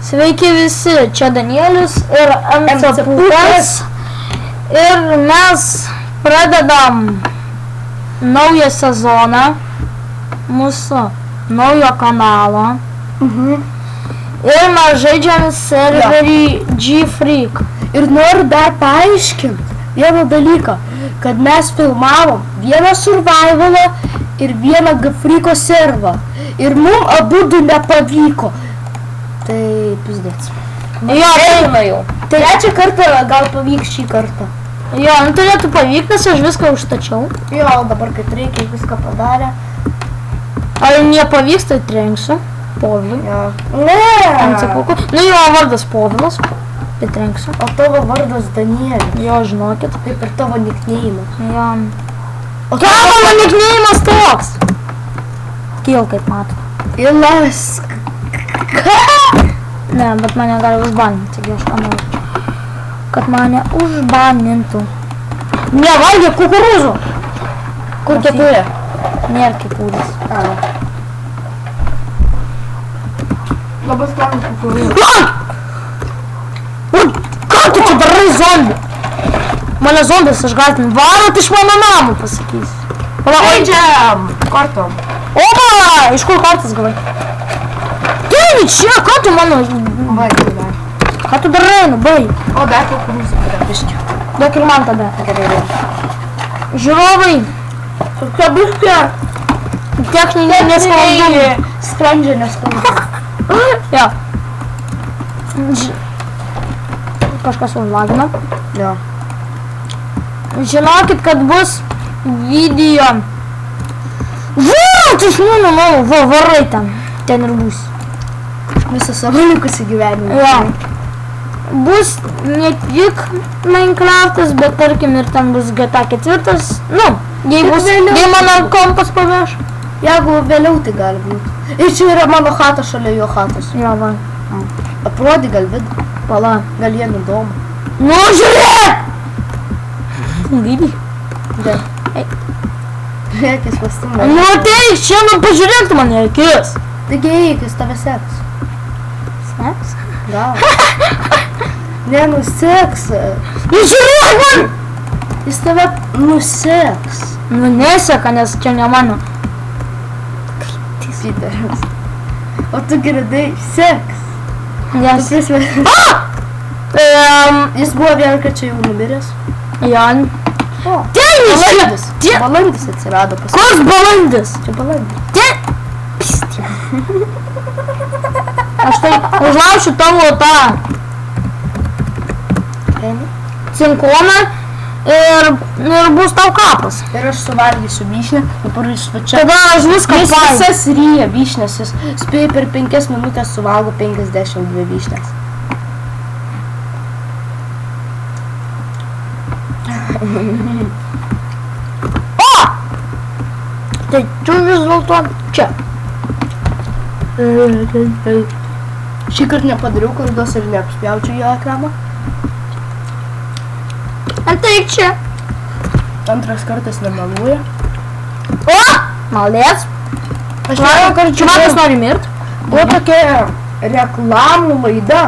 Sveiki visi, čia Danielius ir MC Pūkas ir mes pradedam naują sezoną mūsų naujo kanalo ir mes žaidžiam serverį G-Freak. Ir noriu dar paaiškinti vieną dalyką, kad mes filmavom vieną survivalą ir vieną G-Freako servą ir mums abudu nepavyko. Tai pizdėts. Jo, jau. Trečią kartą gal pavyks šį kartą. Jo, turėtų pavykti, nes aš viską užstačiau. Jo, dabar kad reikia viską padarė. Ar nepavyks, tai trenksiu Povilui. Jo. Ne! MC Pūkui. Nu jo vardas Povilas, tai trenksiu. O tavo vardas Danielius. Jo, žinokit. Kaip ir tavo nikneimas. Jo. O Ką mano nikneimas toks? Kil, kaip mato. Ilas. Ne, bet mane gali užbaninti, taigi aš ką noriu. Kad mane užbanintų. Nevalgė kukurūzų. Kur kepurė? Nėra kepurės. Labai sklanus kukurūzų. Ką tu čia darai, zombi? Mane zombis išgąsdina. Varot iš mano namų, pasakysiu. Žaidžiam! Kortom. Oba! Iš kur kartas gavai? Taigi čia, ką tu mano... Ką tu darai, nu, bai? O, dar kukurūzų padarbiškiu. Duok ir man tada. Gerai. Žiūrovai, Tokia biškė. techninė nesklandumai. Skrandžio nesklandumai. Jo. Kažkas užlagino. Jo. Žinokit, kad bus video. Varat iš mano, varai ten. Ten ir bus. Visą savo likusį gyvenimą. Jo. Bus ne tik Minecraftas, bet tarkim ir ten bus GTA 4. Nu, jei mano kompas paveš. Jeigu vėliau tai gali būti. Ir čia yra mano chata šalia jo chatos. Jo, va. Aprodi gal vidų. Pala. Gal jie nudomu. Nu, žiūrėk! Gaidį. Dėl. Reikės pastumą. Nu, ateik, šiandien pažiūrėk tu mane akis. Taigi eik, jis tave seks. Seks? Gal. Ne, nuseks. Nu, žiūrėk man! Jis tave nuseks. Nu, neseka, nes čia ne mano. Piteris. O tu girdai, seks. Yes. Tu prisvė... Jis buvo vien, kad čia jau numiręs. Jan. O, Balandis! Balandis atsirado pas... Koks balandis? Čia balandis. Pistė. Aš tai užlaušiu tavo tą cinkoną ir bus tau kapas. Ir aš suvalgysiu vyšnę, dabar iš va čia. Tada aš viską Jis paėsiu. visas ryja vyšnės, jis spėja per 5 minutės suvalgo 52 vyšnės. O! Tai tu vis dėlto čia. Šį kartą nepadariau klaidos ir neapspjaučiau jo ekraną. Ateik čia. Antras kartas nemeluoja. O! Maldės. Aš vieną kartą Čiumakas nori mirt. buvo tokia reklamų laida.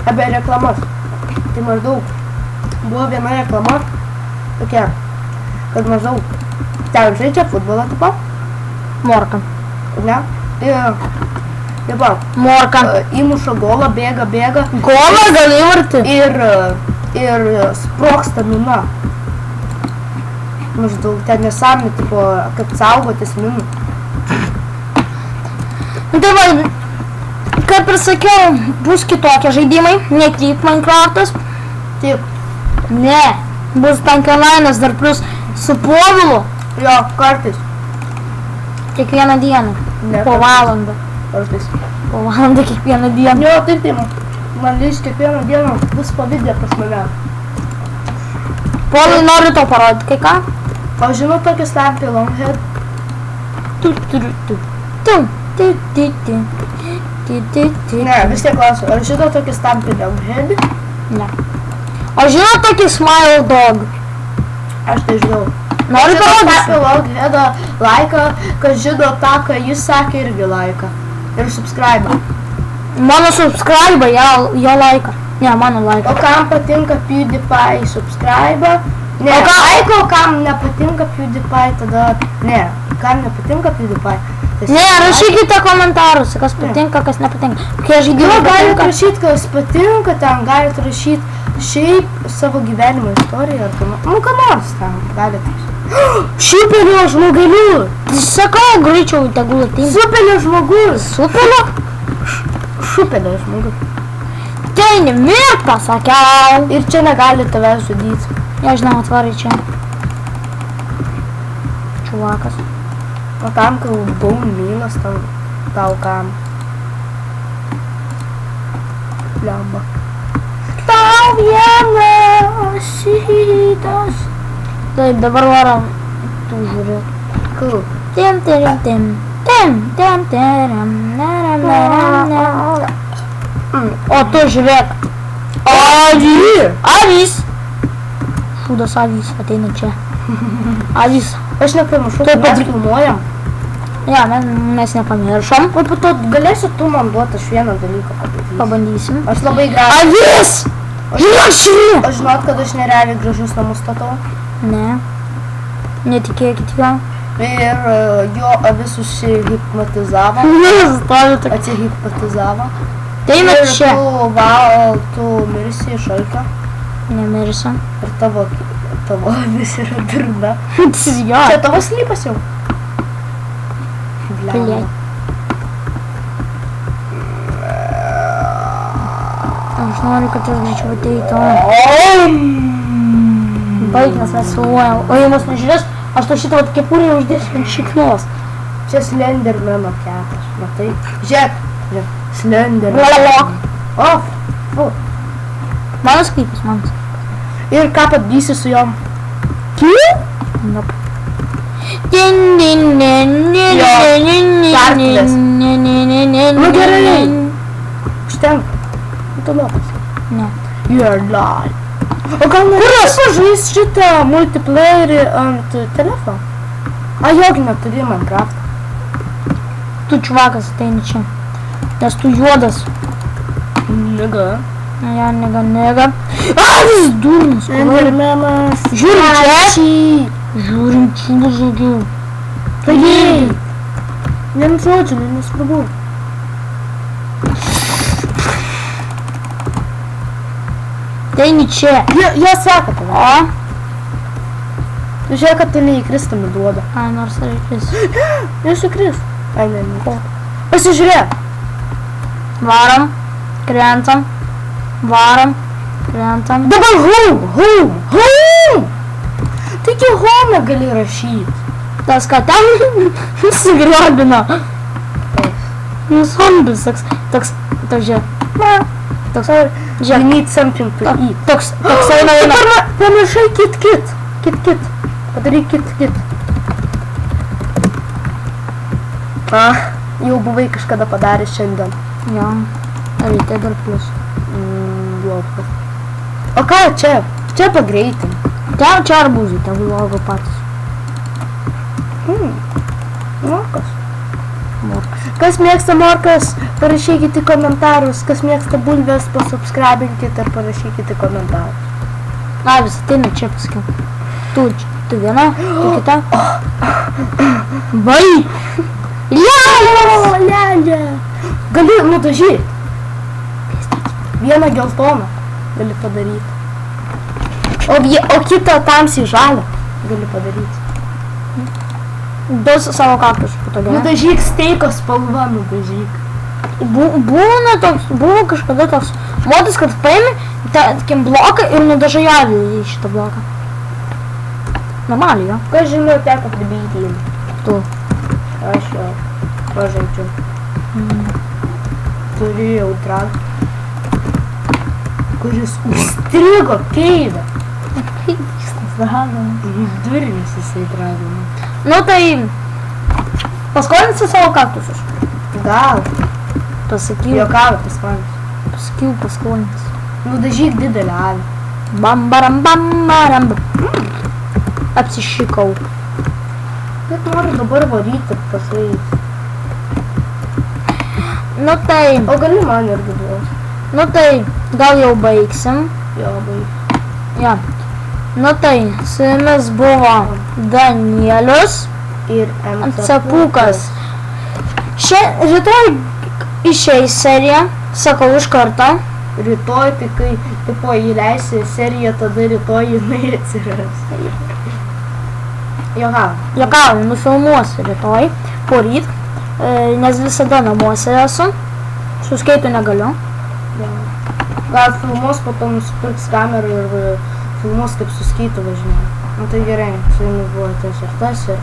Apie reklamas. Tai maždaug buvo viena reklama tokia, kad maždaug ten žaidžia futbolą tipo. Morka. Ne? Ir tipo, Morka. įmuša golą, bėga. Golą gali įvarti. Ir sprogsta mina. Maždaug ten nesami, tipo, kad saugotis minų. Tai va, kaip ir sakiau, bus kitokie žaidimai, ne tik Minecraftas. Taip, Ne, bus tankelainas dar plus su Povilu jo, kartais. kiekvieną dieną. Ne, Po valandą. Kartais. Po valandą kiekvieną dieną. Jo, taip, man leis kiekvieną dieną bus pavidė pas mane. Polai, noriu tau parodyti kai ką. O žinau tokį Stampy Longhead? Ne, vis tiek klausiu. Ar žinau tokį Stampy Longhead? Ne. O žinot tokį Smile Dog? Aš tai žinau. Noriu Stampy parodyti. Longheadą laiką, kad žino tą, ką jis sakė irgi laiką. Ir subscribe. Mano subscribe, jo laiką. Ne, mano O laiką. kam patinka PewDiePie, subscribe. Ne, O kam- laiko, kam nepatinka PewDiePie, tada... Ne, kam nepatinka PewDiePie. tai Ne, subscribe. rašykite komentaruose, kas patinka, kas nepatinka. Kai žaidimai Jo, galite patinka. rašyti, kas patinka, ten galite rašyti šiaip savo gyvenimo istoriją ar ką nors. Nu, ką nors ten galite rašyti. Šupelio žmogeliu. Sakau, greičiau tegul ateina. Supelio žmogus. Supelio? Šupelio žmogus. Tai nemir pasakiau. Ir čia negali tavęs žudyti. Nežinau, atvarai čia. Čuvakas. O tam, kai buvau mylas, tau kam. Lemba. Tau vienas šitas. Taip, dabar varom. Tu žiūrėk. Kur? Tim, tim, tim. Tim, tim, tim. Naram, naram, naram. O tu žiūrėk. Avys. Šūdas avys ateina čia. Avys. Aš nepamiršau, Taip, kad mes filmuojam. Ja, mes nepamiršom. O po to galėsi tu man duoti, aš vieną dalyką padarysiu. Pabandysim. Aš labai gražus. Avys! Žinok! Aš žinot, kad aš nerealiai gražus namus statau. Ne. Netikėkit jo. Ir jo avis užsihipnotizavo. Stovi tokia. Atsihipnotizavo. Tai Ir mes čia. tu mirsi iš alkio. Nemirsim. Ir tavo avis yra durna. Jo. Čia tavo slypas jau. Blet. Aš noriu, kad aš greičiau ateitų. Baig, nes mes filmuojam. O jei mus nežiūrės, aš to šitą kepurį uždėsiu ant šiknos. Čia Slendermano kepas. Matai? Žiūrėk. Slenderman. Lalok. O. Mano sklypas, manas. Ir ką padarysi su jom? Nope. Din, din, din, din, Jo, din, din, perklės. din, din, din, din, Nu, gerai. din. Užtenka. Tu nuopas. Ne. You're lying. O gal norėsi pažaist šitą multiplayerį ant telefono? A, jogi neturi Minecraft. Tu čuvakas ateini čia. Nes tu juodas. Nega. Ja, nega. Vis durnas. Endermanas. Žiūrim čia. Ačiū. Žiūrim čia žagiau. Taigi. Vien žodžiu, nesvarbu. Ateini čia. Jie sako tave. O? Tu žiūrėk, kad tu neįkristum į duodą. Ai, nors reikės. Nesukris. Ai, ne. Pasižiūrėk. Varom. Krentam. Varom. Krentam. Dabar home. Taigi home gali rašyti. Tas, ką ten sugrobino. Zombis toks, žiūrėk. Toks, You žiūrėk. need something to eat. Toks eina. Pamiršai kit. Padaryk kit. Jau buvai kažkada padaręs šiandien. Jo. Reikia dar plus. Blogas. O ką čia? Čia pagreitim. Ten čia arbūzai, tegu valgo patys. Morkas. Morkas. Kas mėgsta morkas, parašykite į komentarus. Kas mėgsta bulvės, pasubscribinkite ir parašykite į komentarus. Na, vis ateina čia pasakiau. Tu viena, tu kita. Vai! Lelė! Gali nudažyti. Vieną geltoną gali padaryti. O kitą tamsiai žalią gali padaryti. Duos savo kaktus patogiai. Nudažyk steiko spalva, nudažyk. Buvo kažkada toks modas, kad paimi tarkim bloką ir nudažai avį į šitą bloką. Normaliai, jo. Kas žinau, teko pribyti jį. Tu. Aš jau pažaidžiu. Turėjau dragą, kuris užstrigo keidą. Durnis jisai dragino. Nu tai paskolinsi savo kaktusus. Gal. Pasakiau. Jokavo paskolinsi. Pasakiau paskolinsi. Nudažyk didelę avį. Bambaram. Apsišikau. Bet noriu dabar varyti pasais. Nu tai, O gali man irgi duoti. nu tai, gal jau baigsim. Jo, baig. Ja. Nu tai, su jumis buvo Danielius Ir Cepukas. Rytoj išeis serija, sakau iš karto. Rytoj, tai kai tipo įleisi seriją, tada rytoj jinai atsiras. Juokauju, nufilmuosiu rytoj, poryt, nes visada namuose esu. Su skeitu negaliu. Gal filmuos, po to nusipirks kamerą ir filmuos, kaip su skeitu važinėja. Nu tai gerai, su jumis buvo tas ir